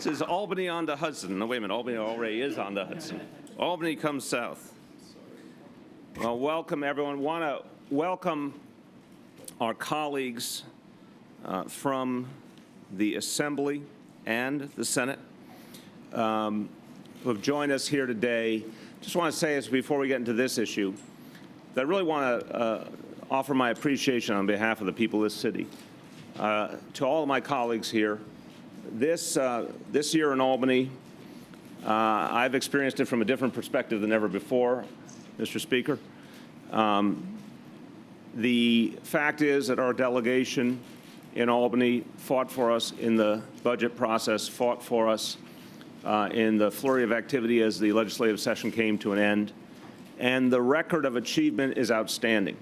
This is Albany on the Hudson. No, wait a minute, Albany already is on the Hudson. Albany comes south. Well, welcome everyone. Want to welcome our colleagues from the Assembly and the Senate who have joined us here today. Just want to say this before we get into this issue, that I really want to offer my appreciation on behalf of the people of this city to all of my colleagues here. This year in Albany, I've experienced it from a different perspective than ever before, Mr. Speaker. The fact is that our delegation in Albany fought for us in the budget process, fought for us in the flurry of activity as the legislative session came to an end, and the record of achievement is outstanding.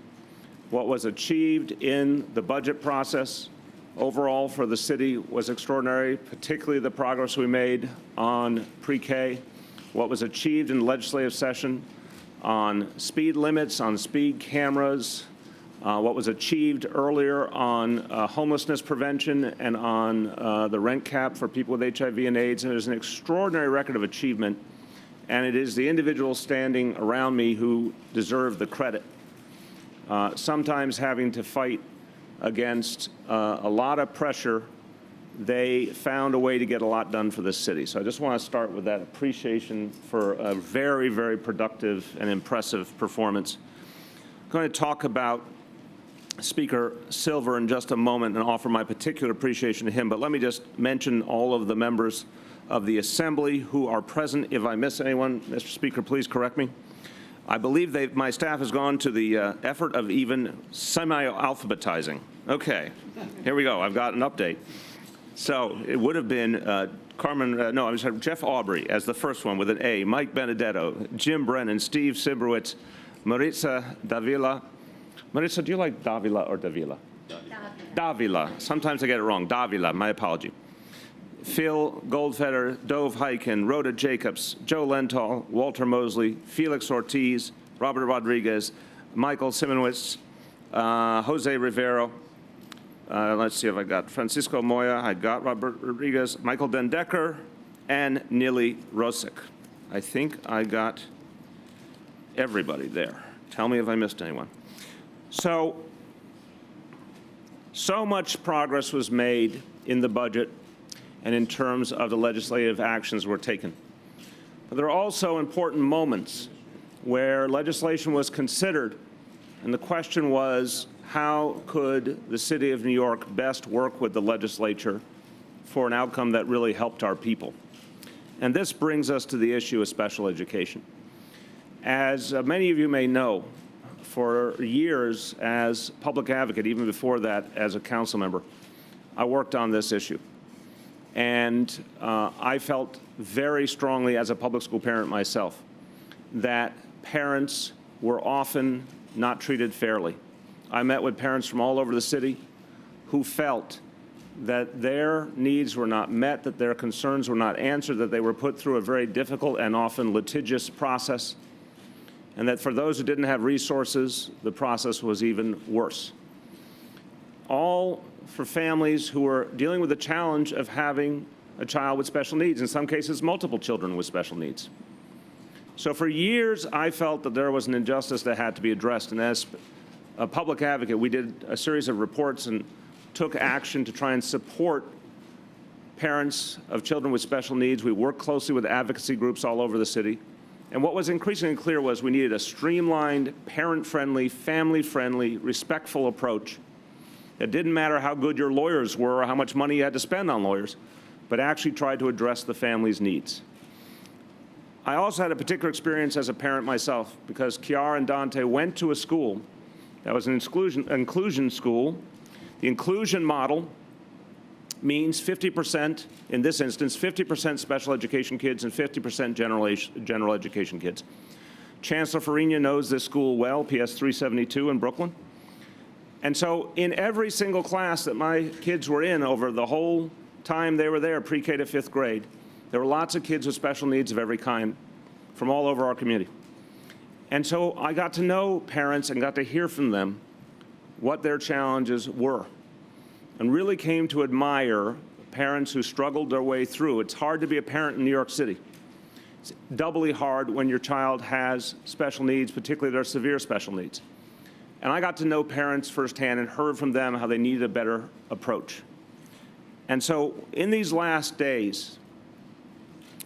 What was achieved in the budget process overall for the city was extraordinary, particularly the progress we made on pre-K. What was achieved in the legislative session on speed limits, on speed cameras, what was achieved earlier on homelessness prevention and on the rent cap for people with HIV and AIDS. And there's an extraordinary record of achievement, and it is the individuals standing around me who deserve the credit. Sometimes having to fight against a lot of pressure, they found a way to get a lot done for this city. So I just want to start with that appreciation for a very, very productive and impressive performance. I'm going to talk about Speaker Silver in just a moment and offer my particular appreciation to him, but let me just mention all of the members of the Assembly who are present. If I miss anyone, Mr. Speaker, please correct me. I believe my staff has gone to the effort of even semi-alphabetizing. Okay, here we go. I've got an update. So it would have been Jeff Aubrey as the first one with an A, Mike Benedetto, Jim Brennan, Steve Sibrowitz, Maritza Davila. Maritza, do you like Davila or Davila? Davila. Sometimes I get it wrong. Davila, my apology. Phil Goldfeder, Dove Heiken, Rhoda Jacobs, Joe Lenthal, Walter Mosley, Felix Ortiz, Robert Rodriguez, Michael Simonowitz, Jose Rivero. Let's see if I got Francisco Moya, I got Robert Rodriguez, Michael Dendecker, and Nili Rosick. I think I got everybody there. Tell me if I missed anyone. So much progress was made in the budget and in terms of the legislative actions were taken. But there are also important moments where legislation was considered, and the question was, how could the city of New York best work with the legislature for an outcome that really helped our people? And this brings us to the issue of special education. As many of you may know, for years as public advocate, even before that as a council member, I worked on this issue. And I felt very strongly as a public school parent myself that parents were often not treated fairly. I met with parents from all over the city who felt that their needs were not met, that their concerns were not answered, that they were put through a very difficult and often litigious process, and that for those who didn't have resources, the process was even worse. All for families who are dealing with the challenge of having a child with special needs, in some cases multiple children with special needs. So for years, I felt that there was an injustice that had to be addressed, and as a public advocate, we did a series of reports and took action to try and support parents of children with special needs. We worked closely with advocacy groups all over the city. And what was increasingly clear was we needed a streamlined, parent-friendly, family-friendly, respectful approach. It didn't matter how good your lawyers were or how much money you had to spend on lawyers, but actually tried to address the family's needs. I also had a particular experience as a parent myself because Kiara and Dante went to a school that was an inclusion school. The inclusion model means 50%, in this instance, 50% special education kids and 50% general education kids. Chancellor Farina knows this school well, PS 372 in Brooklyn. And so in every single class that my kids were in over the whole time they were there, pre-K to 5th grade, there were lots of kids with special needs of every kind from all over our community. And so I got to know parents and got to hear from them what their challenges were, and really came to admire parents who struggled their way through. It's hard to be a parent in New York City. It's doubly hard when your child has special needs, particularly their severe special needs. And I got to know parents firsthand and heard from them how they needed a better approach. And so in these last days,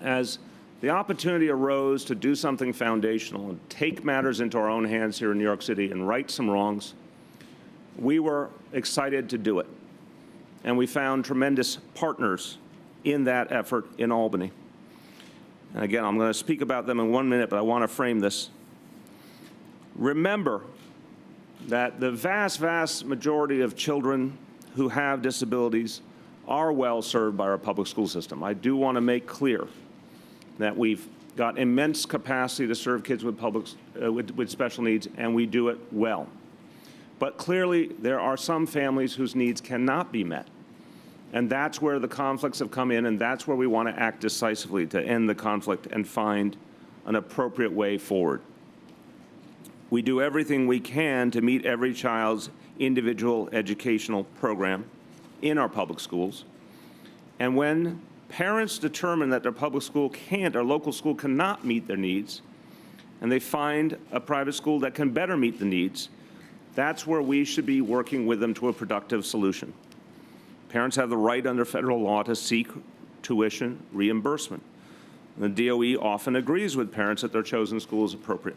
as the opportunity arose to do something foundational and take matters into our own hands here in New York City and right some wrongs, we were excited to do it. And we found tremendous partners in that effort in Albany. And again, I'm going to speak about them in 1 minute, but I want to frame this. Remember that the vast, vast majority of children who have disabilities are well served by our public school system. I do want to make clear that we've got immense capacity to serve kids with with special needs, and we do it well. But clearly, there are some families whose needs cannot be met. And that's where the conflicts have come in, and that's where we want to act decisively to end the conflict and find an appropriate way forward. We do everything we can to meet every child's individual educational program in our public schools. And when parents determine that their public school can't or local school cannot meet their needs, and they find a private school that can better meet the needs, that's where we should be working with them to a productive solution. Parents have the right under federal law to seek tuition reimbursement. The DOE often agrees with parents that their chosen school is appropriate.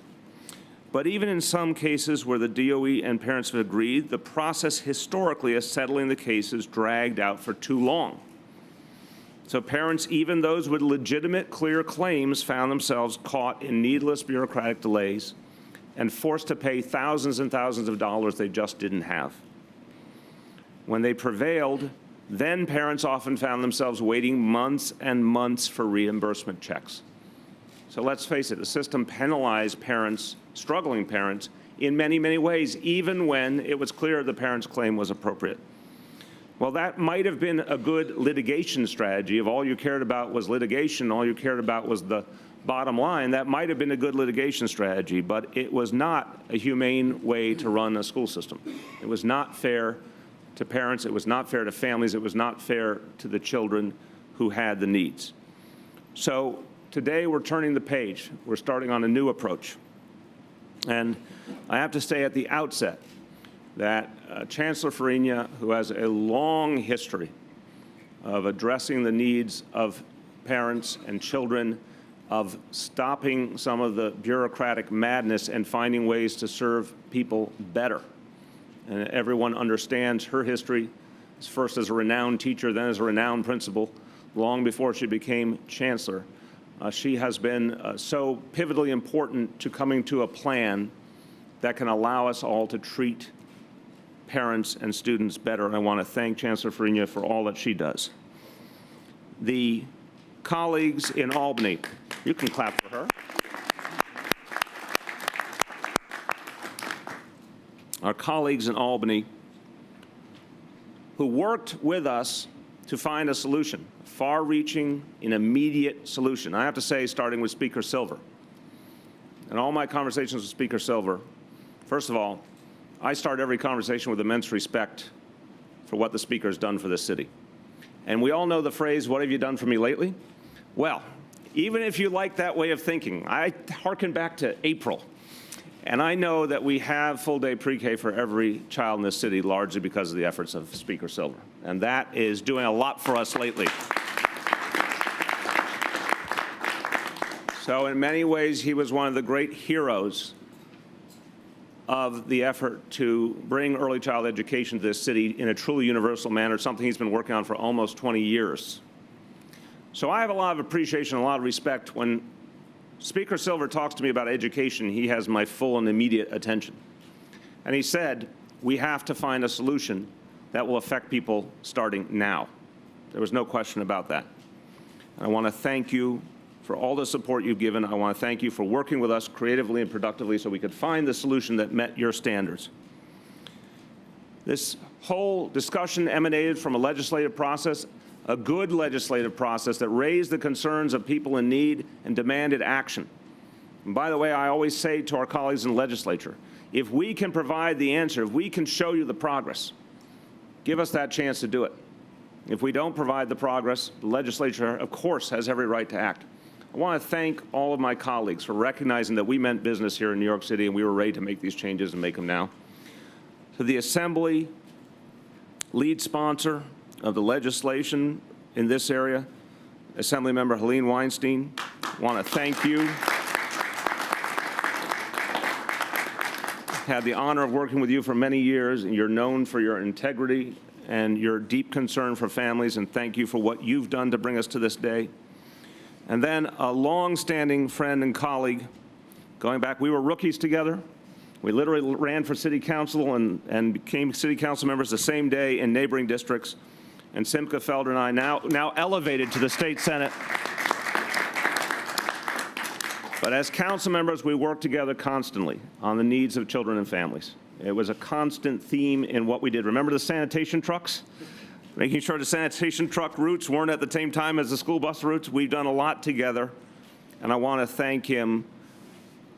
But even in some cases where the DOE and parents have agreed, the process historically of settling the cases dragged out for too long. So parents, even those with legitimate, clear claims, found themselves caught in needless bureaucratic delays and forced to pay thousands and thousands of dollars they just didn't have. When they prevailed, then parents often found themselves waiting months and months for reimbursement checks. So let's face it, the system penalized parents, struggling parents, in many, many ways, even when it was clear the parent's claim was appropriate. Well, that might have been a good litigation strategy. If all you cared about was litigation, all you cared about was the bottom line, that might have been a good litigation strategy, but it was not a humane way to run a school system. It was not fair to parents, it was not fair to families, it was not fair to the children who had the needs. So today we're turning the page. We're starting on a new approach. And I have to say at the outset that Chancellor Farina, who has a long history of addressing the needs of parents and children, of stopping some of the bureaucratic madness and finding ways to serve people better. And everyone understands her history, first as a renowned teacher, then as a renowned principal, long before she became chancellor. She has been so pivotally important to coming to a plan that can allow us all to treat parents and students better. And I want to thank Chancellor Farina for all that she does. The colleagues in Albany, you can clap for her. Our colleagues in Albany who worked with us to find a solution, a far-reaching and immediate solution. I have to say, starting with Speaker Silver. In all my conversations with Speaker Silver, first of all, I start every conversation with immense respect for what the Speaker has done for this city. And we all know the phrase, "What have you done for me lately?" Well, even if you like that way of thinking, I hearken back to April. And I know that we have full-day pre-K for every child in this city, largely because of the efforts of Speaker Silver. And that is doing a lot for us lately. So in many ways, he was one of the great heroes of the effort to bring early child education to this city in a truly universal manner, something he's been working on for almost 20 years. So I have a lot of appreciation, a lot of respect. When Speaker Silver talks to me about education, he has my full and immediate attention. And he said, we have to find a solution that will affect people starting now. There was no question about that. And I want to thank you for all the support you've given. I want to thank you for working with us creatively and productively so we could find the solution that met your standards. This whole discussion emanated from a legislative process, a good legislative process that raised the concerns of people in need and demanded action. And by the way, I always say to our colleagues in the legislature, if we can provide the answer, if we can show you the progress, give us that chance to do it. If we don't provide the progress, the legislature, of course, has every right to act. I want to thank all of my colleagues for recognizing that we meant business here in New York City and we were ready to make these changes and make them now. To the Assembly, lead sponsor of the legislation in this area, Assemblymember Helene Weinstein, I want to thank you. Had the honor of working with you for many years, and you're known for your integrity and your deep concern for families, and thank you for what you've done to bring us to this day. And then a long-standing friend and colleague, going back, we were rookies together. We literally ran for city council and became city council members the same day in neighboring districts. And Simca Felder and I, now elevated to the state senate. But as council members, we worked together constantly on the needs of children and families. It was a constant theme in what we did. Remember the sanitation trucks? Making sure the sanitation truck routes weren't at the same time as the school bus routes. We've done a lot together, and I want to thank him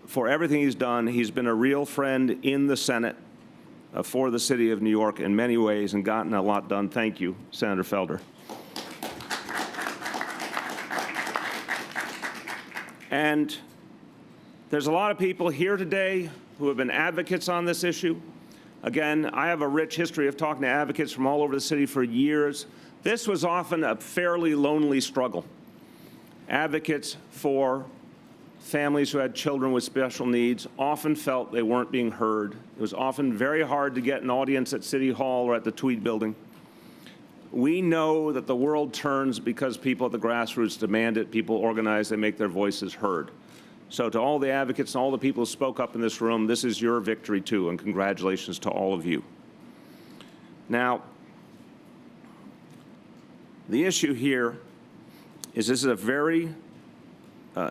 for everything he's done. He's been a real friend in the Senate for the city of New York in many ways and gotten a lot done. Thank you, Senator Felder. And there's a lot of people here today who have been advocates on this issue. Again, I have a rich history of talking to advocates from all over the city for years. This was often a fairly lonely struggle. Advocates for families who had children with special needs often felt they weren't being heard. It was often very hard to get an audience at City Hall or at the Tweed Building. We know that the world turns because people at the grassroots demand it, people organize, they make their voices heard. So to all the advocates and all the people who spoke up in this room, this is your victory too, and congratulations to all of you. Now, the issue here is this is a very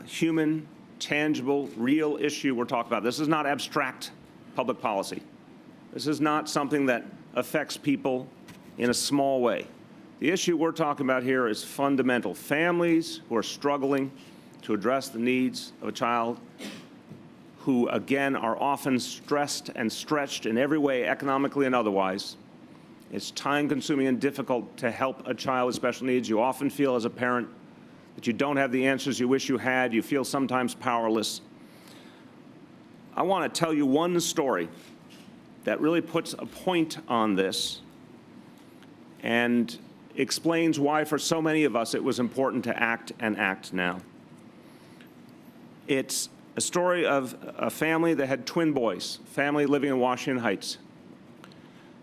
human, tangible, real issue we're talking about. This is not abstract public policy. This is not something that affects people in a small way. The issue we're talking about here is fundamental. Families who are struggling to address the needs of a child who, again, are often stressed and stretched in every way, economically and otherwise. It's time-consuming and difficult to help a child with special needs. You often feel as a parent that you don't have the answers you wish you had. You feel sometimes powerless. I want to tell you one story that really puts a point on this and explains why for so many of us it was important to act and act now. It's a story of a family that had twin boys, family living in Washington Heights.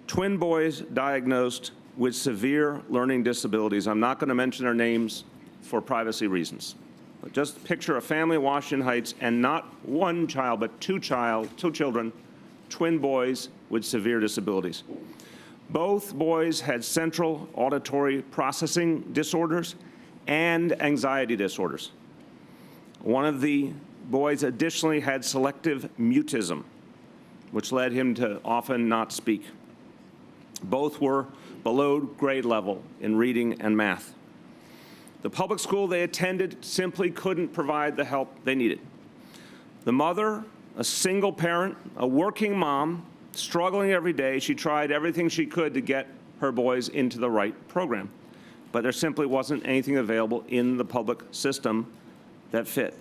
Twin boys diagnosed with severe learning disabilities. I'm not going to mention their names for privacy reasons. But just picture a family in Washington Heights and not one child, but two children, twin boys with severe disabilities. Both boys had central auditory processing disorders and anxiety disorders. One of the boys additionally had selective mutism, which led him to often not speak. Both were below grade level in reading and math. The public school they attended simply couldn't provide the help they needed. The mother, a single parent, a working mom, struggling every day, she tried everything she could to get her boys into the right program, but there simply wasn't anything available in the public system that fit.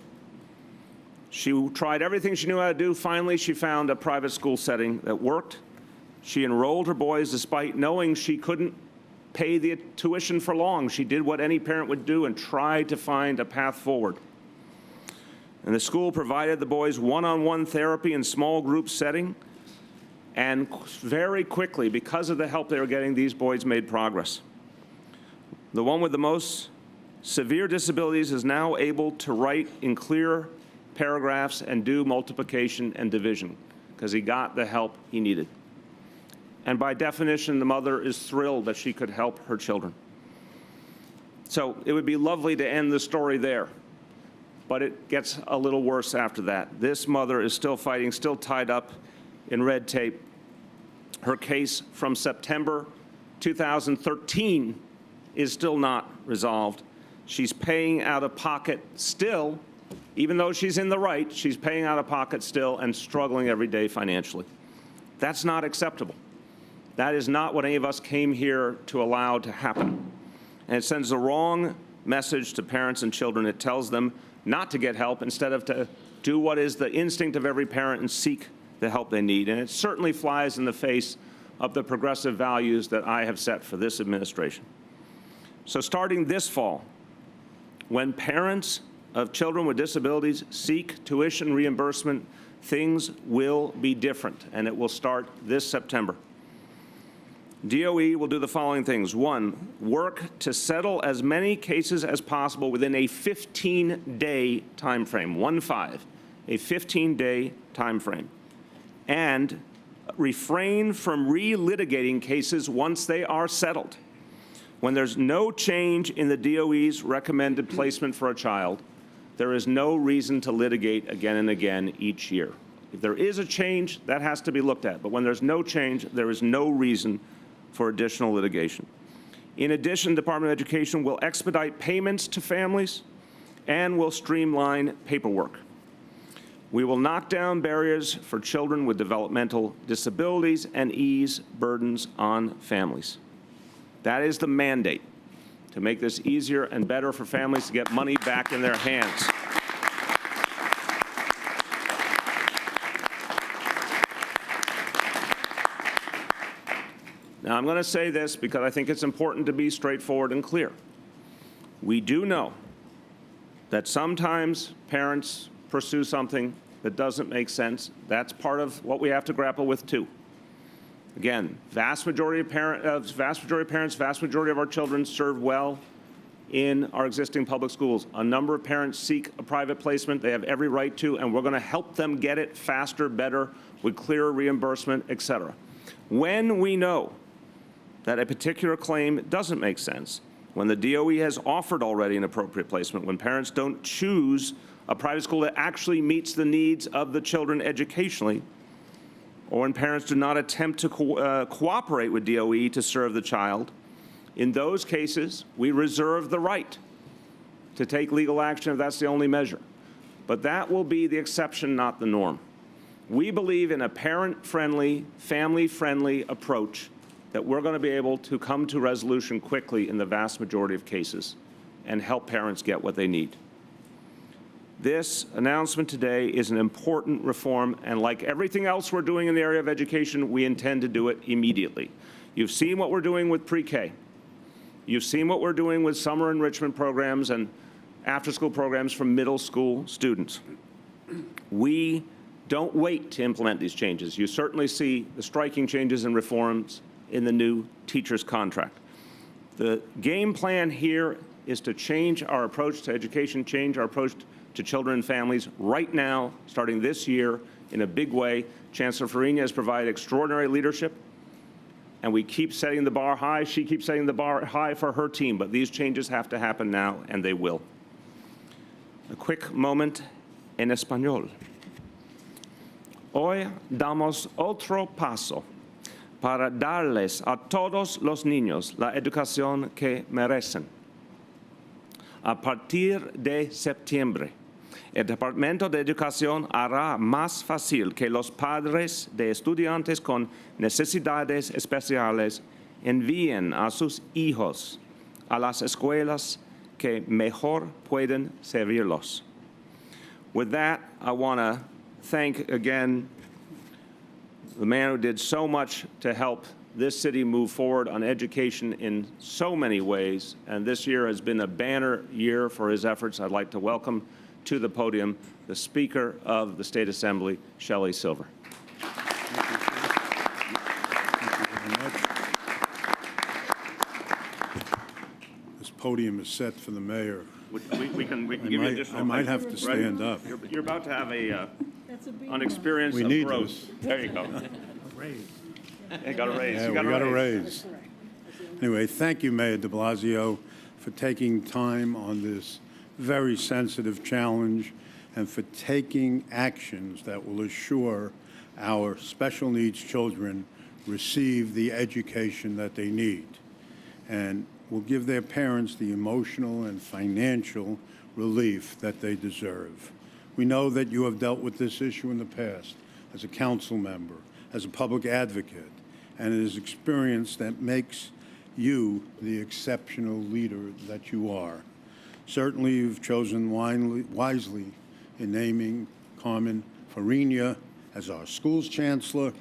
She tried everything she knew how to do. Finally, she found a private school setting that worked. She enrolled her boys despite knowing she couldn't pay the tuition for long. She did what any parent would do and tried to find a path forward. And the school provided the boys one-on-one therapy in small group setting. And very quickly, because of the help they were getting, these boys made progress. The one with the most severe disabilities is now able to write in clear paragraphs and do multiplication and division because he got the help he needed. And by definition, the mother is thrilled that she could help her children. So it would be lovely to end the story there, but it gets a little worse after that. This mother is still fighting, still tied up in red tape. Her case from September 2013 is still not resolved. She's paying out of pocket still, even though she's in the right, she's paying out of pocket still and struggling every day financially. That's not acceptable. That is not what any of us came here to allow to happen. and it sends the wrong message to parents and children. It tells them not to get help instead of to do what is the instinct of every parent and seek the help they need. And it certainly flies in the face of the progressive values that I have set for this administration. So starting this fall, when parents of children with disabilities seek tuition reimbursement, things will be different, and it will start this September. DOE will do the following things. 1, work to settle as many cases as possible within a 15-day time frame, 1-5, a 15-day time frame, and refrain from relitigating cases once they are settled. When there's no change in the DOE's recommended placement for a child, there is no reason to litigate again and again each year. If there is a change, that has to be looked at. But when there's no change, there is no reason for additional litigation. In addition, the Department of Education will expedite payments to families and will streamline paperwork. We will knock down barriers for children with developmental disabilities and ease burdens on families. That is the mandate, to make this easier and better for families to get money back in their hands. Now, I'm going to say this because I think it's important to be straightforward and clear. We do know that sometimes parents pursue something that doesn't make sense. That's part of what we have to grapple with, too. Again, vast majority of parents, vast majority of our children serve well in our existing public schools. A number of parents seek a private placement. They have every right to, and we're going to help them get it faster, better, with clearer reimbursement, et cetera. When we know that a particular claim doesn't make sense, when the DOE has offered already an appropriate placement, when parents don't choose a private school that actually meets the needs of the children educationally, or when parents do not attempt to cooperate with DOE to serve the child, in those cases, we reserve the right to take legal action if that's the only measure. But that will be the exception, not the norm. We believe in a parent-friendly, family-friendly approach that we're going to be able to come to resolution quickly in the vast majority of cases and help parents get what they need. This announcement today is an important reform, and like everything else we're doing in the area of education, we intend to do it immediately. You've seen what we're doing with pre-K. You've seen what we're doing with summer enrichment programs and after-school programs for middle school students. We don't wait to implement these changes. You certainly see the striking changes and reforms in the new teacher's contract. The game plan here is to change our approach to education, change our approach to children and families right now, starting this year, in a big way. Chancellor Farina has provided extraordinary leadership, and we keep setting the bar high. She keeps setting the bar high for her team, but these changes have to happen now, and they will. A quick moment en español. Hoy damos otro paso para darles a todos los niños la educación que merecen. A partir de septiembre, el Departamento de Educación hará más fácil que los padres de estudiantes con necesidades especiales envíen a sus hijos a las escuelas que mejor pueden servirlos. With that, I want to thank again the man who did so much to help this city move forward on education in so many ways, and this year has been a banner year for his efforts. I'd like to welcome to the podium the Speaker of the State Assembly, Shelley Silver. Thank you very much. This podium is set for the mayor. We can give you additional. I might have to stand up. You're about to have an experience of growth. There you go. You got a raise. Yeah, we got a raise. Anyway, thank you, Mayor de Blasio, for taking time on this very sensitive challenge and for taking actions that will assure our special needs children receive the education that they need and will give their parents the emotional and financial relief that they deserve. We know that you have dealt with this issue in the past as a council member, as a public advocate, and it is experience that makes you the exceptional leader that you are. Certainly, you've chosen wisely in naming Carmen Farina as our school's chancellor.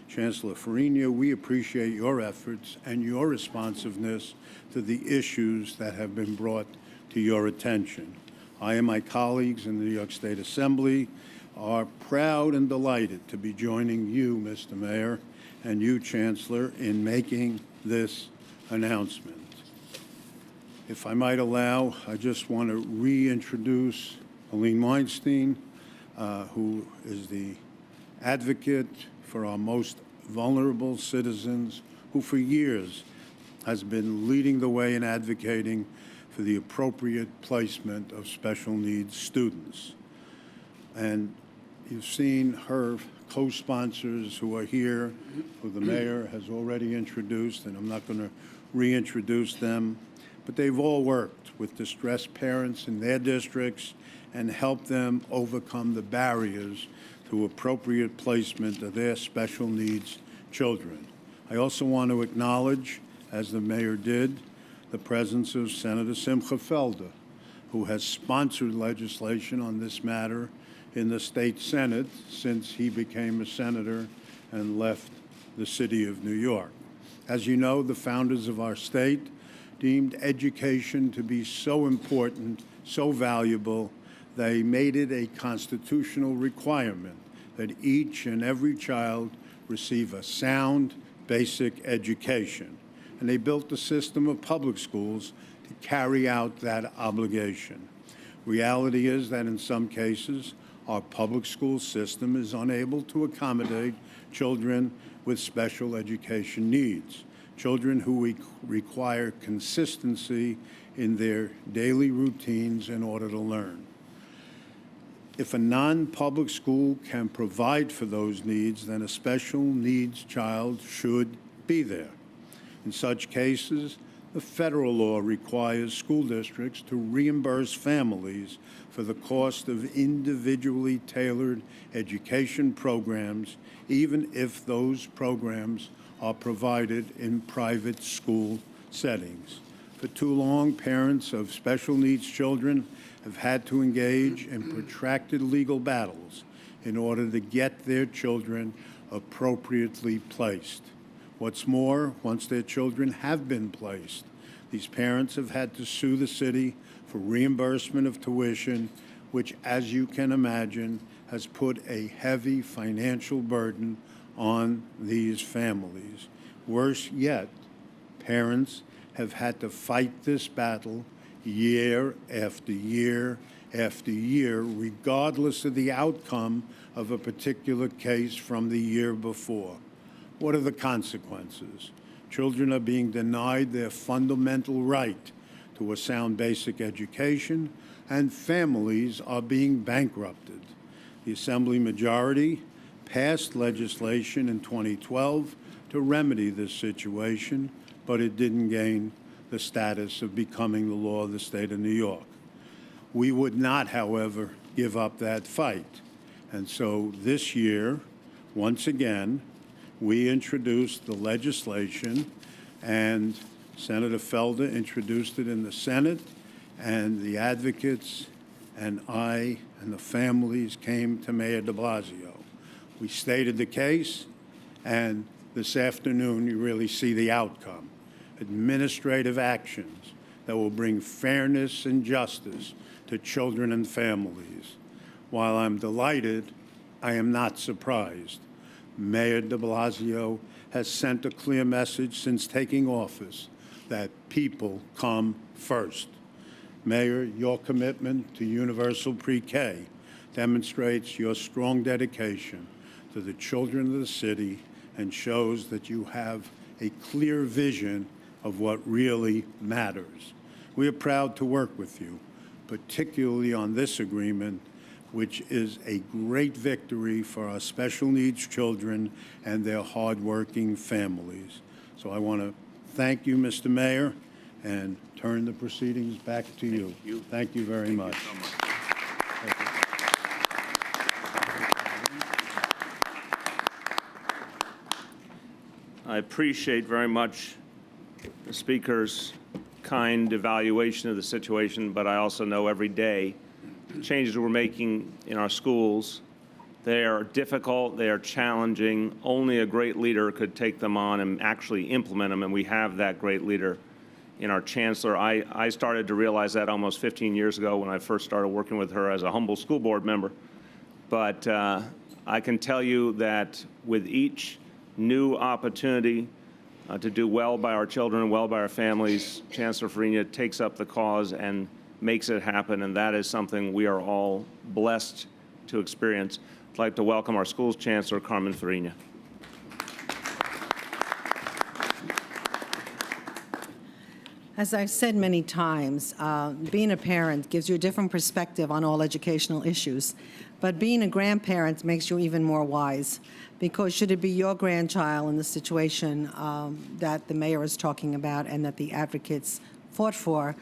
Chancellor Farina, we appreciate your efforts and your responsiveness to the issues that have been brought to your attention. I and my colleagues in the New York State Assembly are proud and delighted to be joining you, Mr. Mayor, and you, Chancellor, in making this announcement. If I might allow, I just want to reintroduce Aline Weinstein, who is the advocate for our most vulnerable citizens, who for years has been leading the way in advocating for the appropriate placement of special needs students. And you've seen her co-sponsors who are here, who the mayor has already introduced, and I'm not going to reintroduce them, but they've all worked with distressed parents in their districts and helped them overcome the barriers to appropriate placement of their special needs children. I also want to acknowledge, as the mayor did, the presence of Senator Simcha Felder, who has sponsored legislation on this matter in the state Senate since he became a senator and left the city of New York. As you know, the founders of our state deemed education to be so important, so valuable, they made it a constitutional requirement that each and every child receive a sound, basic education. And they built a system of public schools to carry out that obligation. Reality is that in some cases, our public school system is unable to accommodate children with special education needs, children who require consistency in their daily routines in order to learn. If a non-public school can provide for those needs, then a special needs child should be there. In such cases, the federal law requires school districts to reimburse families for the cost of individually tailored education programs, even if those programs are provided in private school settings. For too long, parents of special needs children have had to engage in protracted legal battles in order to get their children appropriately placed. What's more, once their children have been placed, these parents have had to sue the city for reimbursement of tuition, which, as you can imagine, has put a heavy financial burden on these families. Worse yet, parents have had to fight this battle year after year after year, regardless of the outcome of a particular case from the year before. What are the consequences? Children are being denied their fundamental right to a sound basic education, and families are being bankrupted. The Assembly majority passed legislation in 2012 to remedy this situation, but it didn't gain the status of becoming the law of the state of New York. We would not, however, give up that fight. And so this year, once again, we introduced the legislation, and Senator Felder introduced it in the Senate, and the advocates and I and the families came to Mayor de Blasio. We stated the case, and this afternoon you really see the outcome. Administrative actions that will bring fairness and justice to children and families. While I'm delighted, I am not surprised. Mayor de Blasio has sent a clear message since taking office that people come first. Mayor, your commitment to universal pre-K demonstrates your strong dedication to the children of the city and shows that you have a clear vision of what really matters. We are proud to work with you, particularly on this agreement, which is a great victory for our special needs children and their hardworking families. So I want to thank you, Mr. Mayor, and turn the proceedings back to you. Thank you very much. Thank you so much. I appreciate very much the Speaker's kind evaluation of the situation, but I also know every day the changes we're making in our schools, they are difficult, they are challenging. Only a great leader could take them on and actually implement them, and we have that great leader in our chancellor. I started to realize that almost 15 years ago when I first started working with her as a humble school board member. But I can tell you that with each new opportunity to do well by our children and well by our families, Chancellor Farina takes up the cause and makes it happen, and that is something we are all blessed to experience. I'd like to welcome our school's Chancellor, Carmen Farina. As I've said many times, being a parent gives you a different perspective on all educational issues. But being a grandparent makes you even more wise, because should it be your grandchild in the situation that the mayor is talking about and that the advocates fought for,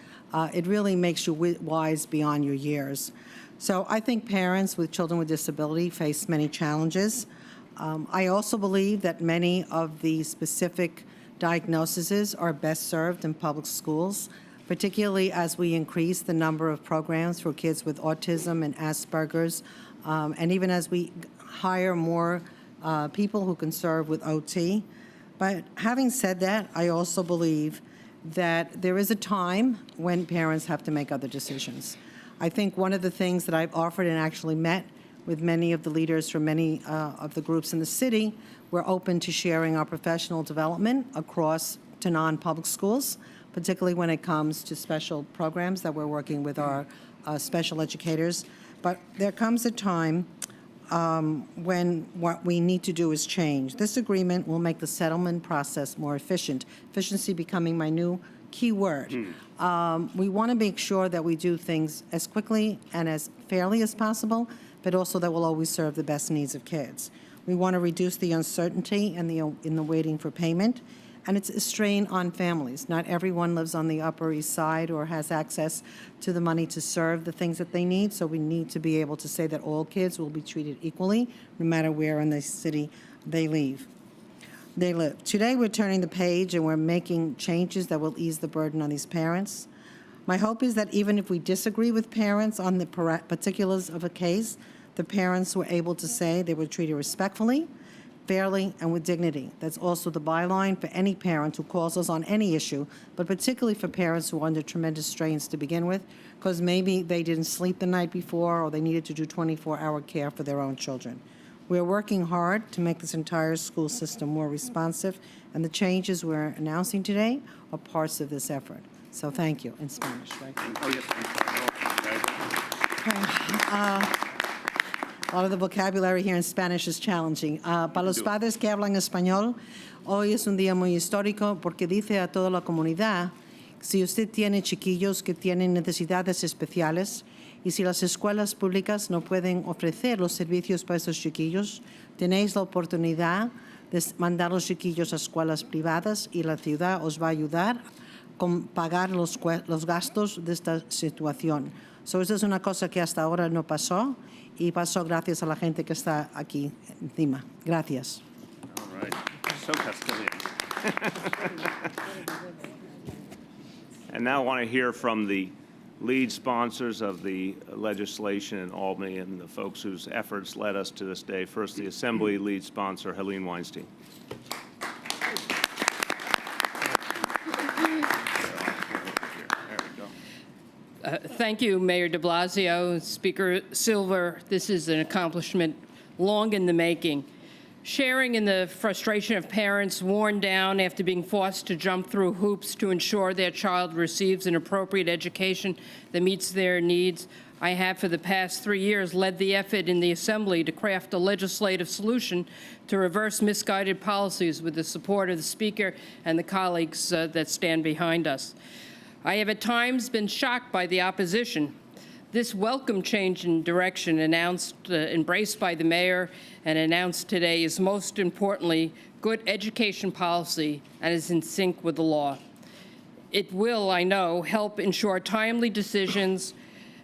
it really makes you wise beyond your years. So I think parents with children with disability face many challenges. I also believe that many of the specific diagnoses are best served in public schools, particularly as we increase the number of programs for kids with autism and Asperger's, and even as we hire more people who can serve with OT. But having said that, I also believe that there is a time when parents have to make other decisions. I think one of the things that I've offered and actually met with many of the leaders from many of the groups in the city, we're open to sharing our professional development across to non-public schools, particularly when it comes to special programs that we're working with our special educators. But there comes a time when what we need to do is change. This agreement will make the settlement process more efficient, efficiency becoming my new key word. We want to make sure that we do things as quickly and as fairly as possible, but also that will always serve the best needs of kids. We want to reduce the uncertainty and in the waiting for payment, and it's a strain on families. Not everyone lives on the Upper East Side or has access to the money to serve the things that they need, so we need to be able to say that all kids will be treated equally, no matter where in the city they live. Today, we're turning the page and we're making changes that will ease the burden on these parents. My hope is that even if we disagree with parents on the particulars of a case, the parents were able to say they were treated respectfully, fairly, and with dignity. That's also the byline for any parent who calls us on any issue, but particularly for parents who are under tremendous strains to begin with, because maybe they didn't sleep the night before or they needed to do 24-hour care for their own children. We're working hard to make this entire school system more responsive, and the changes we're announcing today are parts of this effort. So thank you, in Spanish, right? Oh, yes. A lot of the vocabulary here in Spanish is challenging. Para los padres que hablan español, hoy es un día muy histórico porque dice a toda la comunidad, si usted tiene chiquillos que tienen necesidades especiales y si las escuelas públicas no pueden ofrecer los servicios para esos chiquillos, tenéis la oportunidad de mandar los chiquillos a escuelas privadas y la ciudad os va a ayudar con pagar los gastos de esta situación. So, esa es una cosa que hasta ahora no pasó y pasó gracias a la gente que está aquí encima. Gracias. All right. So Castilian. And now I want to hear from the lead sponsors of the legislation in Albany and the folks whose efforts led us to this day. First, the Assembly lead sponsor, Helene Weinstein. Thank you, Mayor de Blasio, Speaker Silver. This is an accomplishment long in the making. Sharing in the frustration of parents worn down after being forced to jump through hoops to ensure their child receives an appropriate education that meets their needs, I have for the past 3 years led the effort in the Assembly to craft a legislative solution to reverse misguided policies with the support of the Speaker and the colleagues that stand behind us. I have at times been shocked by the opposition. This welcome change in direction embraced by the mayor and announced today is most importantly good education policy and is in sync with the law. It will, I know, help ensure timely decisions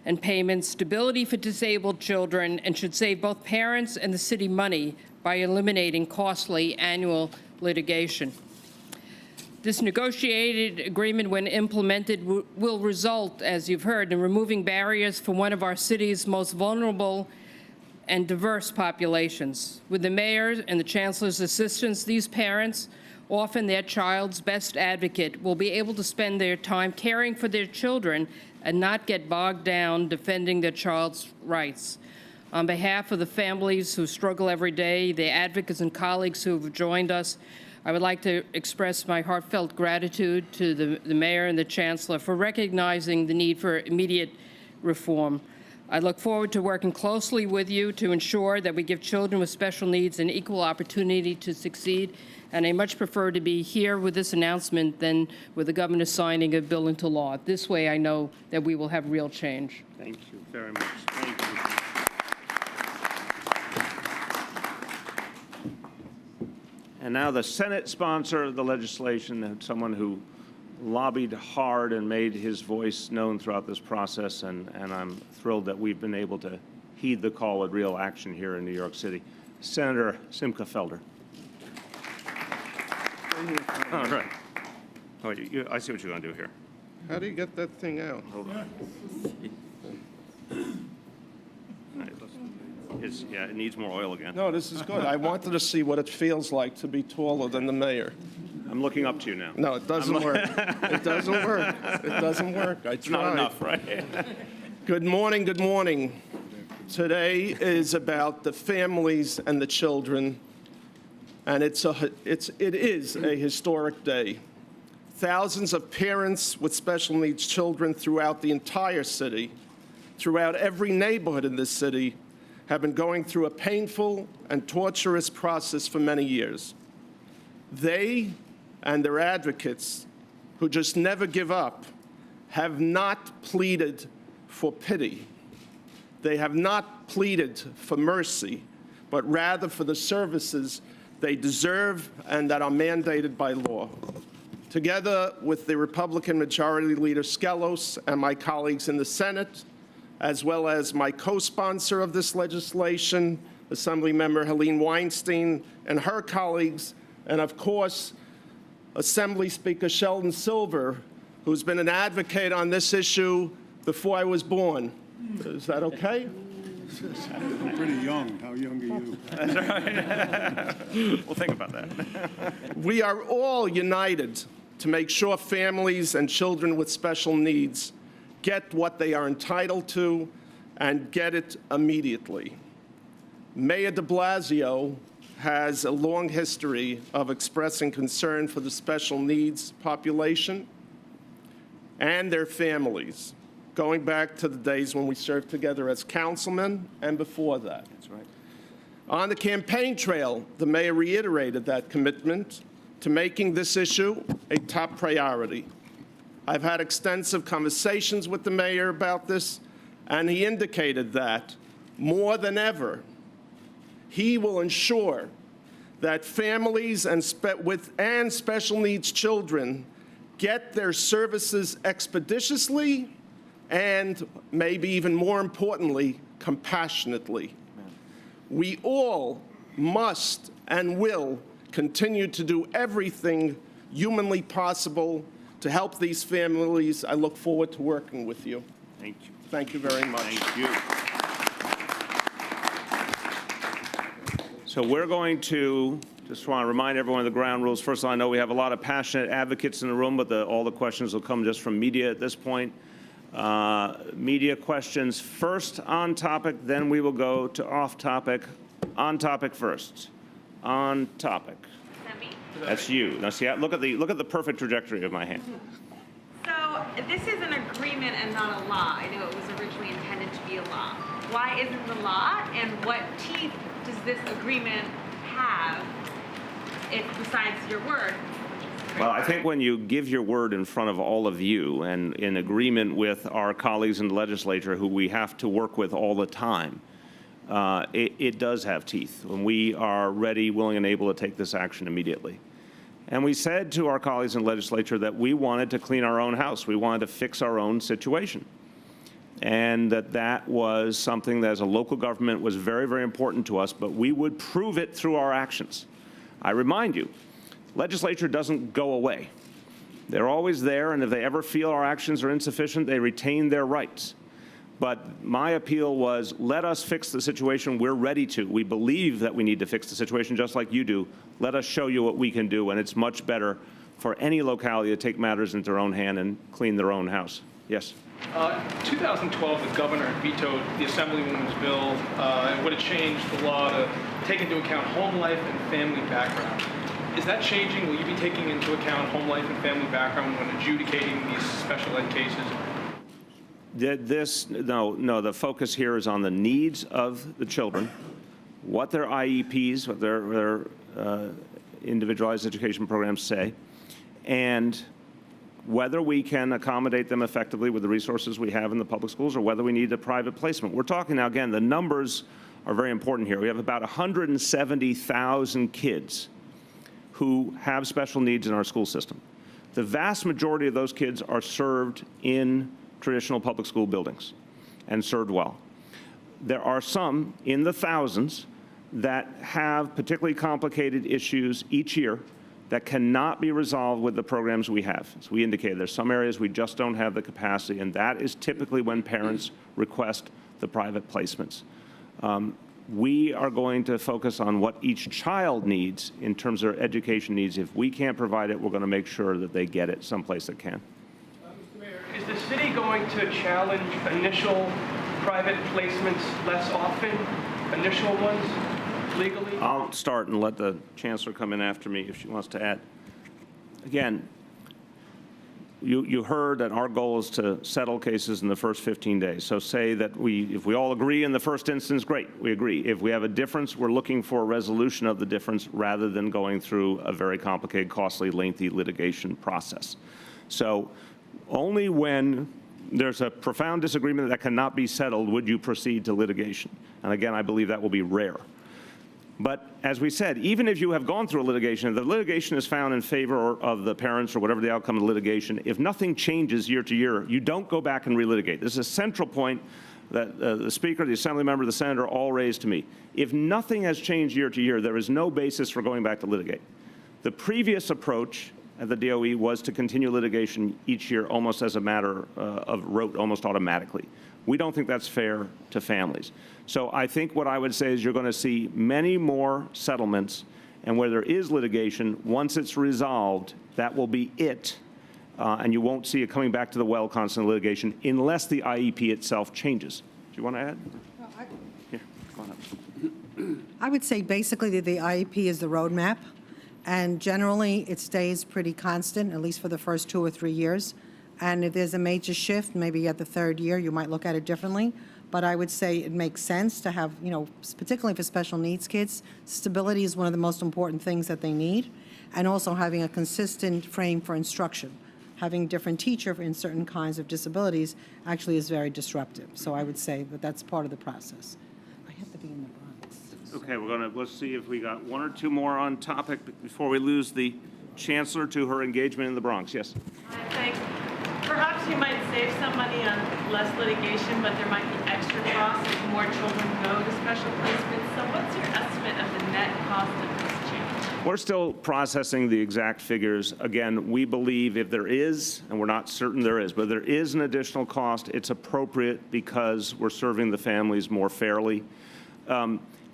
and payments, stability for disabled children, and should save both parents and the city money by eliminating costly annual litigation. This negotiated agreement, when implemented, will result, as you've heard, in removing barriers for one of our city's most vulnerable and diverse populations. With the mayor and the chancellor's assistance, these parents, often their child's best advocate, will be able to spend their time caring for their children and not get bogged down defending their child's rights. On behalf of the families who struggle every day, the advocates and colleagues who have joined us, I would like to express my heartfelt gratitude to the mayor and the chancellor for recognizing the need for immediate reform. I look forward to working closely with you to ensure that we give children with special needs an equal opportunity to succeed, and I much prefer to be here with this announcement than with the governor signing a bill into law. This way I know that we will have real change. Thank you very much. Thank you. And now the Senate sponsor of the legislation, someone who lobbied hard and made his voice known throughout this process, and I'm thrilled that we've been able to heed the call with real action here in New York City. Senator Simcha Felder. All right. Oh, I see what you're going to do here. How do you get that thing out? Hold on. Yeah, it needs more oil again. No, this is good. I wanted to see what it feels like to be taller than the mayor. I'm looking up to you now. No, it doesn't work. It doesn't work. It doesn't work. I tried. It's not enough, right? Good morning, good morning. Today is about the families and the children, and it is a historic day. Thousands of parents with special needs children throughout the entire city, throughout every neighborhood in this city, have been going through a painful and torturous process for many years. They and their advocates, who just never give up, have not pleaded for pity. They have not pleaded for mercy, but rather for the services they deserve and that are mandated by law. Together with the Republican Majority Leader Skelos and my colleagues in the Senate, as well as my co-sponsor of this legislation, Assemblymember Helene Weinstein, and her colleagues, and of course, Assembly Speaker Sheldon Silver, who's been an advocate on this issue before I was born. Is that okay? I'm pretty young. How young are you? We'll think about that. We are all united to make sure families and children with special needs get what they are entitled to and get it immediately. Mayor de Blasio has a long history of expressing concern for the special needs population and their families, going back to the days when we served together as councilmen and before that. That's right. On the campaign trail, the mayor reiterated that commitment to making this issue a top priority. I've had extensive conversations with the mayor about this, and he indicated that, more than ever, he will ensure that families and special needs children get their services expeditiously and, maybe even more importantly, compassionately. We all must and will continue to do everything humanly possible to help these families. I look forward to working with you. Thank you. Thank you very much. Thank you. So we're going to, just want to remind everyone of the ground rules. First of all, I know we have a lot of passionate advocates in the room, but all the questions will come just from media at this point. Media questions first on topic, then we will go to off topic. On topic first. On topic. Is that me? That's you. Now see, look at the perfect trajectory of my hand. So this is an agreement and not a law. I know it was originally intended to be a law. Why isn't the law, and what teeth does this agreement have besides your word? Well, I think when you give your word in front of all of you and in agreement with our colleagues in the legislature who we have to work with all the time, it does have teeth. And we are ready, willing, and able to take this action immediately. And we said to our colleagues in the legislature that we wanted to clean our own house. We wanted to fix our own situation. And that was something that as a local government was very, very important to us, but we would prove it through our actions. I remind you, legislature doesn't go away. They're always there, and if they ever feel our actions are insufficient, they retain their rights. But my appeal was, let us fix the situation. We're ready to. We believe that we need to fix the situation just like you do. Let us show you what we can do, and it's much better for any locality to take matters into their own hand and clean their own house. Yes? 2012, the governor vetoed the Assemblywoman's bill. It would have changed the law to take into account home life and family background. Is that changing? Will you be taking into account home life and family background when adjudicating these special ed cases? No, the focus here is on the needs of the children, what their IEPs, what their individualized education programs say, and whether we can accommodate them effectively with the resources we have in the public schools or whether we need a private placement. We're talking now, again, the numbers are very important here. We have about 170,000 kids who have special needs in our school system. The vast majority of those kids are served in traditional public school buildings and served well. There are some in the thousands that have particularly complicated issues each year that cannot be resolved with the programs we have. As we indicated, there's some areas we just don't have the capacity, and that is typically when parents request the private placements. We are going to focus on what each child needs in terms of their education needs. If we can't provide it, we're going to make sure that they get it someplace that can. Mr. Mayor, is the city going to challenge initial private placements less often, initial ones, legally? I'll start and let the chancellor come in after me if she wants to add. Again, you heard that our goal is to settle cases in the first 15 days. So say that if we all agree in the first instance, great, we agree. If we have a difference, we're looking for a resolution of the difference rather than going through a very complicated, costly, lengthy litigation process. So only when there's a profound disagreement that cannot be settled would you proceed to litigation. And again, I believe that will be rare. But as we said, even if you have gone through a litigation, if the litigation is found in favor of the parents or whatever the outcome of the litigation, if nothing changes year to year, you don't go back and relitigate. This is a central point that the Speaker, the Assembly member, the Senator all raised to me. If nothing has changed year to year, there is no basis for going back to litigate. The previous approach at the DOE was to continue litigation each year almost as a matter of rote, almost automatically. We don't think that's fair to families. So I think what I would say is you're going to see many more settlements, and where there is litigation, once it's resolved, that will be it, and you won't see it coming back to the well constant litigation unless the IEP itself changes. Do you want to add? Here, come on up. I would say basically that the IEP is the roadmap, and generally it stays pretty constant, at least for the first 2 or 3 years. And if there's a major shift, maybe at the 3rd year, you might look at it differently. But I would say it makes sense to have, particularly for special needs kids, stability is one of the most important things that they need, and also having a consistent frame for instruction. Having a different teacher in certain kinds of disabilities actually is very disruptive. So I would say that that's part of the process. I have to be in the Bronx. Okay, let's see if we got 1 or 2 more on topic before we lose the chancellor to her engagement in the Bronx. Yes? I think perhaps you might save some money on less litigation, but there might be extra costs as more children go to special placements. So what's your estimate of the net cost of this change? We're still processing the exact figures. Again, we believe if there is, and we're not certain there is, but there is an additional cost, it's appropriate because we're serving the families more fairly.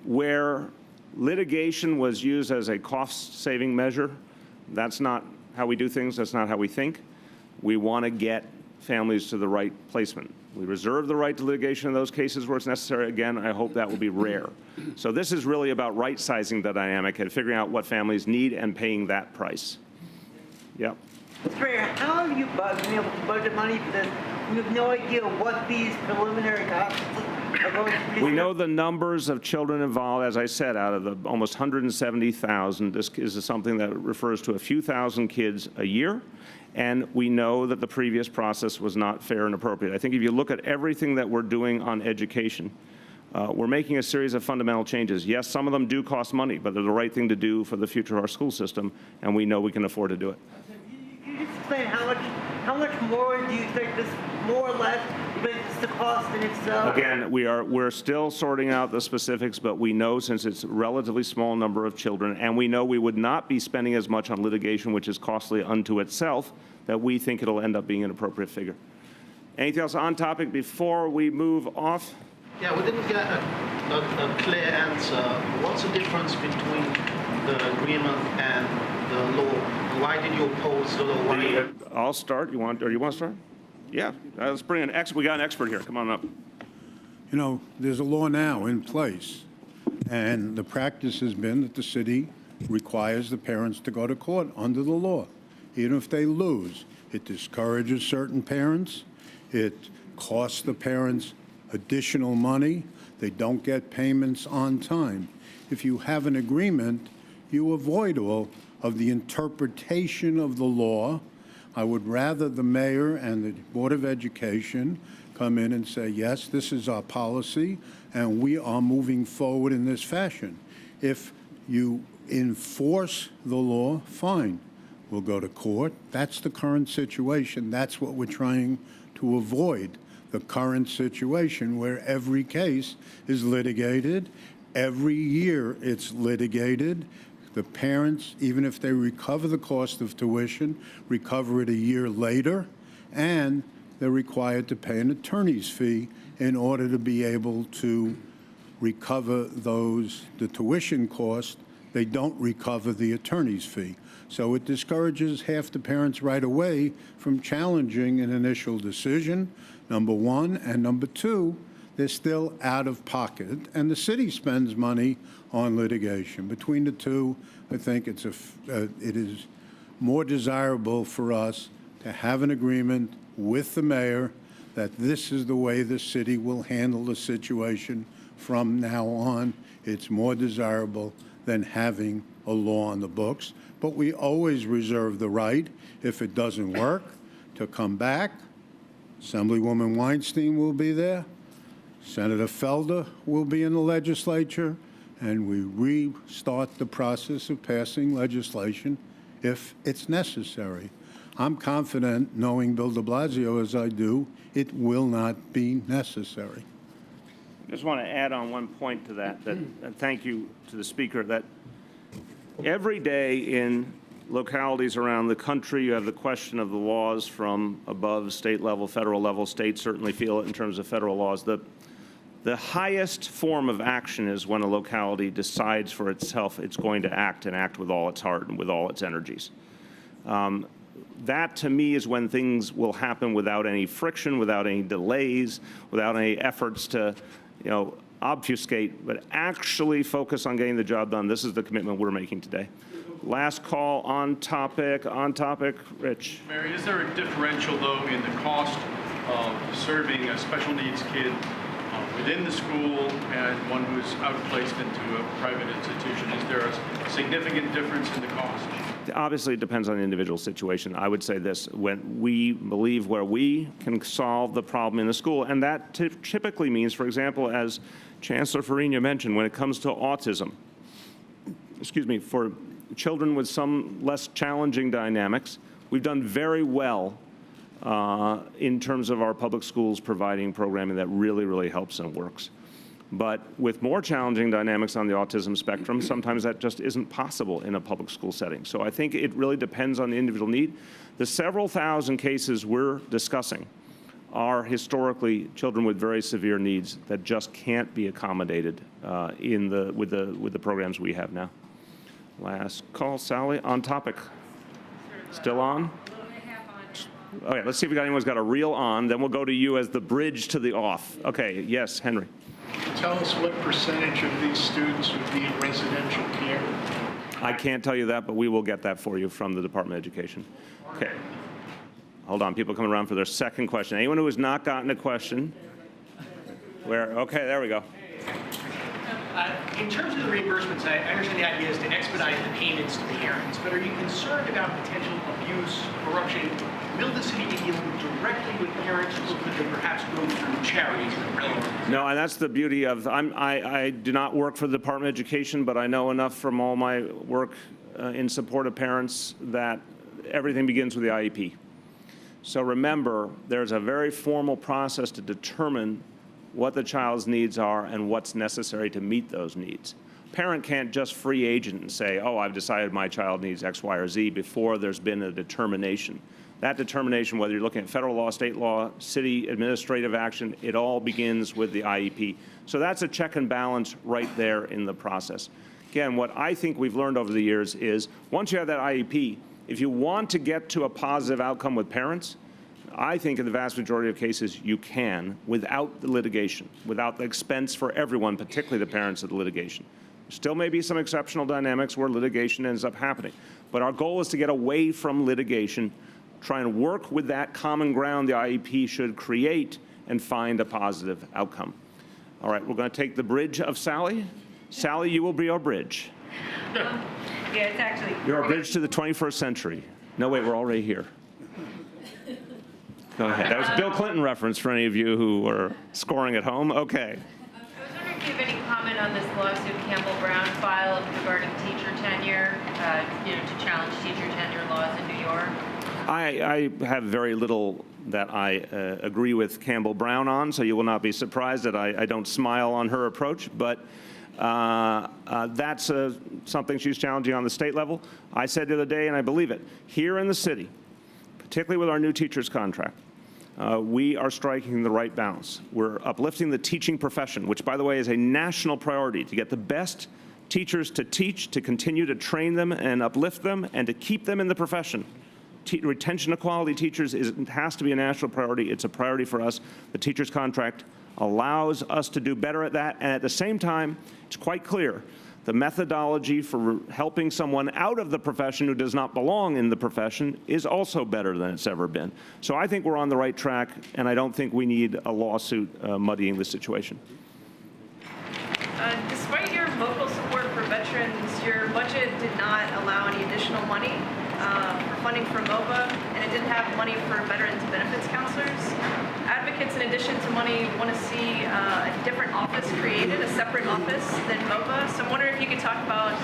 Where litigation was used as a cost-saving measure, that's not how we do things, that's not how we think. We want to get families to the right placement. We reserve the right to litigation in those cases where it's necessary. Again, I hope that will be rare. So this is really about right-sizing the dynamic and figuring out what families need and paying that price. Yep. Mr. Mayor, how have you been able to budget money for this? We have no idea what these preliminary costs are going to be. We know the numbers of children involved, as I said, out of the almost 170,000. This is something that refers to a few thousand kids a year. And we know that the previous process was not fair and appropriate. I think if you look at everything that we're doing on education, we're making a series of fundamental changes. Yes, some of them do cost money, but they're the right thing to do for the future of our school system, and we know we can afford to do it. Can you just explain how much more do you think this, more or less, is the cost, and if so? Again, we're still sorting out the specifics, but we know since it's a relatively small number of children, and we know we would not be spending as much on litigation, which is costly unto itself, that we think it'll end up being an appropriate figure. Anything else on topic before we move off? Yeah, we didn't get a clear answer. What's the difference between the agreement and the law? Why did you oppose the law? I'll start. You want to start? Yeah. Let's bring an expert. We got an expert here. Come on up. You know, there's a law now in place, and the practice has been that the city requires the parents to go to court under the law. Even if they lose, it discourages certain parents. It costs the parents additional money. They don't get payments on time. If you have an agreement, you avoid all of the interpretation of the law. I would rather the mayor and the Board of Education come in and say, yes, this is our policy, and we are moving forward in this fashion. If you enforce the law, fine. We'll go to court. That's the current situation. That's what we're trying to avoid, the current situation where every case is litigated. Every year it's litigated. The parents, even if they recover the cost of tuition, recover it a year later, and they're required to pay an attorney's fee in order to be able to recover the tuition cost. They don't recover the attorney's fee. So it discourages half the parents right away from challenging an initial decision, number one. And number two, they're still out of pocket. And the city spends money on litigation. Between the two, I think it is more desirable for us to have an agreement with the mayor that this is the way the city will handle the situation from now on. It's more desirable than having a law on the books. But we always reserve the right, if it doesn't work, to come back. Assemblywoman Weinstein will be there. Senator Felder will be in the legislature, and we restart the process of passing legislation if it's necessary. I'm confident, knowing Bill de Blasio as I do, it will not be necessary. I just want to add on one point to that, and thank you to the speaker, that every day in localities around the country, you have the question of the laws from above, state level, federal level. States certainly feel it in terms of federal laws. The highest form of action is when a locality decides for itself it's going to act and act with all its heart and with all its energies. That, to me, is when things will happen without any friction, without any delays, without any efforts to, obfuscate, but actually focus on getting the job done. This is the commitment we're making today. Last call on topic, Rich. Mary, is there a differential, though, in the cost of serving a special needs kid within the school and one who's outplaced into a private institution? Is there a significant difference in the cost? Obviously, it depends on the individual situation. I would say this, when we believe where we can solve the problem in the school, and that typically means, for example, as Chancellor Farina mentioned, when it comes to autism, for children with some less challenging dynamics, we've done very well in terms of our public schools providing programming that really, really helps and works. But with more challenging dynamics on the autism spectrum, sometimes that just isn't possible in a public school setting. So I think it really depends on the individual need. The several thousand cases we're discussing are historically children with very severe needs that just can't be accommodated with the programs we have now. Last call, Sally, on topic. Still on? Okay, let's see if we got anyone who's got a real on. Then we'll go to you as the bridge to the off. Okay, yes, Henry. Tell us what percentage of these students would be in residential care? I can't tell you that, but we will get that for you from the Department of Education. Okay. Hold on, people coming around for their second question. Anyone who has not gotten a question? Okay, there we go. In terms of the reimbursements, I understand the idea is to expedite the payments to parents, but are you concerned about potential abuse, corruption? Will the city be dealing directly with parents, or could they perhaps go through charities or relatives? No, and that's the beauty of, I do not work for the Department of Education, but I know enough from all my work in support of parents that everything begins with the IEP. So remember, there's a very formal process to determine what the child's needs are and what's necessary to meet those needs. Parent can't just free agent and say, oh, I've decided my child needs X, Y, or Z before there's been a determination. that determination, whether you're looking at federal law, state law, city administrative action, it all begins with the IEP. So that's a check and balance right there in the process. Again, what I think we've learned over the years is once you have that IEP, if you want to get to a positive outcome with parents, I think in the vast majority of cases you can without the litigation, without the expense for everyone, particularly the parents of the litigation. Still may be some exceptional dynamics where litigation ends up happening. But our goal is to get away from litigation, try and work with that common ground the IEP should create and find a positive outcome. All right, we're going to take the bridge of Sally. Sally, you will be our bridge. Yeah, it's actually. You're our bridge to the 21st century. No, wait, we're already here. Go ahead. That was a Bill Clinton reference for any of you who are scoring at home. Okay. I was wondering if you have any comment on this lawsuit Campbell Brown filed regarding teacher tenure, to challenge teacher tenure laws in New York. I have very little that I agree with Campbell Brown on, so you will not be surprised that I don't smile on her approach. But that's something she's challenging on the state level. I said the other day, and I believe it, here in the city, particularly with our new teachers contract, we are striking the right balance. We're uplifting the teaching profession, which, by the way, is a national priority, to get the best teachers to teach, to continue to train them and uplift them, and to keep them in the profession. Retention of quality teachers has to be a national priority. It's a priority for us. The teachers contract allows us to do better at that, and at the same time, it's quite clear the methodology for helping someone out of the profession who does not belong in the profession is also better than it's ever been. So I think we're on the right track, and I don't think we need a lawsuit muddying the situation. Despite your vocal support for veterans, your budget did not allow any additional money for funding for MOVA, and it didn't have money for veterans benefits counselors. Advocates, in addition to money, want to see a different office created, a separate office than MOVA. So I'm wondering if you could talk about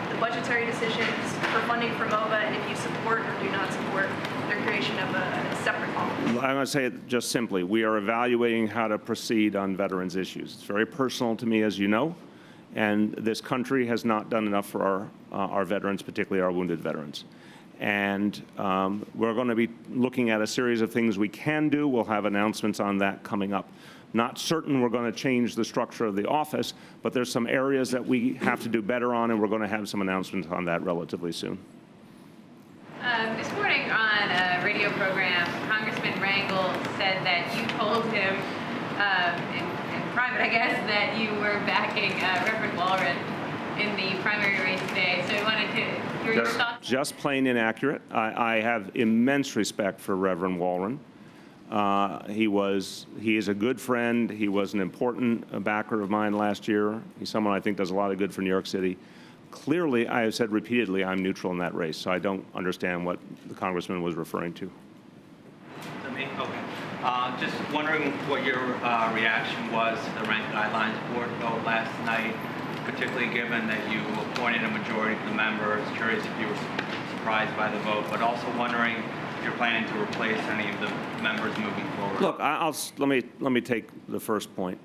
the budgetary decisions for funding for MOVA, and if you support or do not support the creation of a separate office. I'm going to say it just simply. We are evaluating how to proceed on veterans issues. It's very personal to me, as you know, and this country has not done enough for our veterans, particularly our wounded veterans. And we're going to be looking at a series of things we can do. We'll have announcements on that coming up. Not certain we're going to change the structure of the office, but there's some areas that we have to do better on, and we're going to have some announcements on that relatively soon. This morning on a radio program, Congressman Rangel said that you told him, in private, I guess, that you were backing Reverend Walren in the primary race today. So I wanted to hear your thoughts. Just plain inaccurate. I have immense respect for Reverend Walren. He is a good friend. He was an important backer of mine last year. He's someone I think does a lot of good for New York City. Clearly, I have said repeatedly, I'm neutral in that race, so I don't understand what the congressman was referring to. Okay. Just wondering what your reaction was to the Rank Guidelines Board vote last night, particularly given that you appointed a majority of the members. Curious if you were surprised by the vote, but also wondering if you're planning to replace any of the members moving forward. Look, let me take the first point.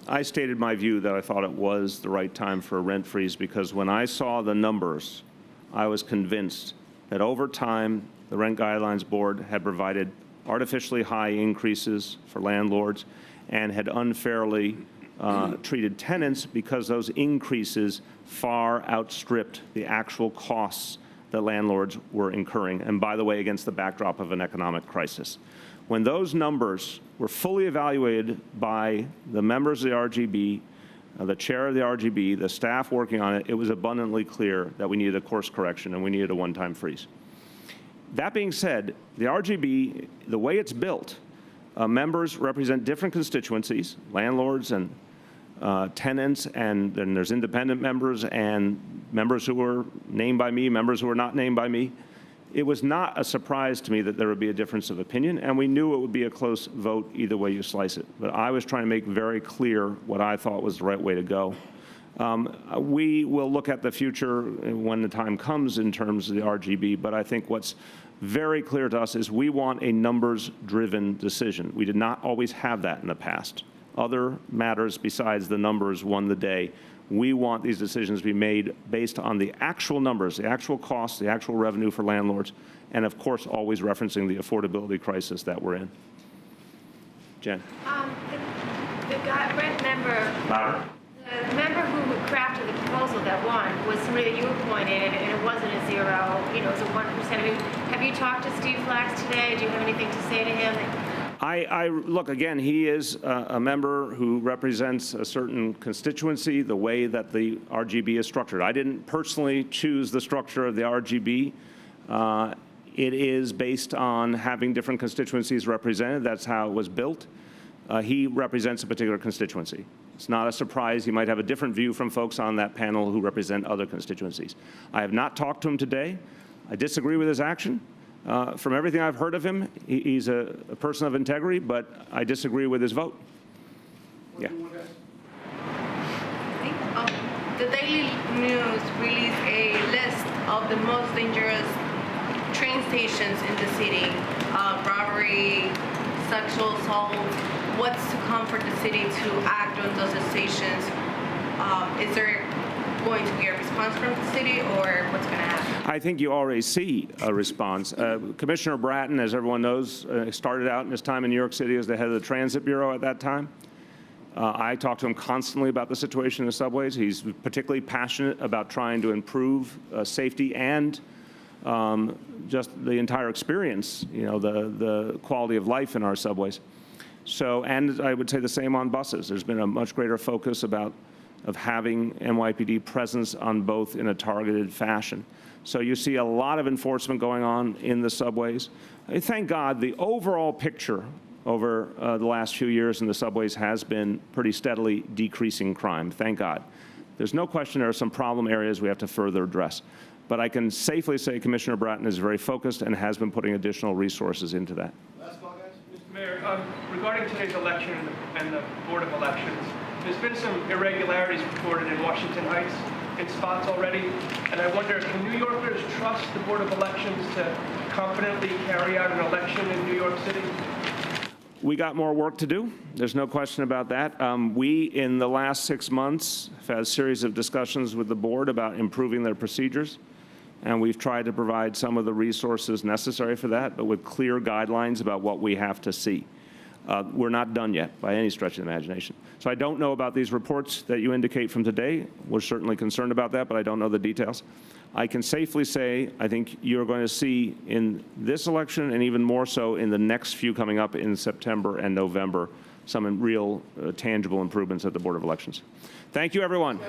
I stated my view that I thought it was the right time for a rent freeze because when I saw the numbers, I was convinced that over time, the Rent Guidelines Board had provided artificially high increases for landlords and had unfairly treated tenants because those increases far outstripped the actual costs that landlords were incurring, and by the way, against the backdrop of an economic crisis. When those numbers were fully evaluated by the members of the RGB, the chair of the RGB, the staff working on it, it was abundantly clear that we needed a course correction and we needed a one-time freeze. That being said, the RGB, the way it's built, members represent different constituencies, landlords and tenants, and then there's independent members and members who were named by me, members who were not named by me. It was not a surprise to me that there would be a difference of opinion, and we knew it would be a close vote either way you slice it. But I was trying to make very clear what I thought was the right way to go. We will look at the future when the time comes in terms of the RGB, but I think what's very clear to us is we want a numbers-driven decision. We did not always have that in the past. other matters besides the numbers won the day. We want these decisions to be made based on the actual numbers, the actual costs, the actual revenue for landlords, and of course, always referencing the affordability crisis that we're in. Jen. The rent member, Louder. the member who crafted the proposal that won was somebody that you appointed, and it wasn't a 0, it was a 1%. I mean, have you talked to Steve Flax today? Do you have anything to say to him? Look, again, he is a member who represents a certain constituency, the way that the RGB is structured. I didn't personally choose the structure of the RGB. It is based on having different constituencies represented. That's how it was built. He represents a particular constituency. It's not a surprise. He might have a different view from folks on that panel who represent other constituencies. I have not talked to him today. I disagree with his action. From everything I've heard of him, he's a person of integrity, but I disagree with his vote. Yeah. The Daily News released a list of the most dangerous train stations in the city, robbery, sexual assault. What's to come for the city to act on those stations? Is there going to be a response from the city, or what's going to happen? I think you already see a response. Commissioner Bratton, as everyone knows, started out in his time in New York City as the head of the Transit Bureau at that time. I talk to him constantly about the situation in the subways. He's particularly passionate about trying to improve safety and just the entire experience, the quality of life in our subways. So, and I would say the same on buses. There's been a much greater focus of having NYPD presence on both in a targeted fashion. So you see a lot of enforcement going on in the subways. Thank God the overall picture over the last few years in the subways has been pretty steadily decreasing crime, thank God. There's no question there are some problem areas we have to further address. But I can safely say Commissioner Bratton is very focused and has been putting additional resources into that. Mr. Mayor, regarding today's election and the Board of Elections, there's been some irregularities reported in Washington Heights in spots already, and I wonder, can New Yorkers trust the Board of Elections to confidently carry out an election in New York City? We got more work to do. There's no question about that. We, in the last 6 months, have had a series of discussions with the board about improving their procedures, and we've tried to provide some of the resources necessary for that, but with clear guidelines about what we have to see. We're not done yet by any stretch of the imagination. So I don't know about these reports that you indicate from today. We're certainly concerned about that, but I don't know the details. I can safely say I think you're going to see in this election, and even more so in the next few coming up in September and November, some real tangible improvements at the Board of Elections. Thank you, everyone.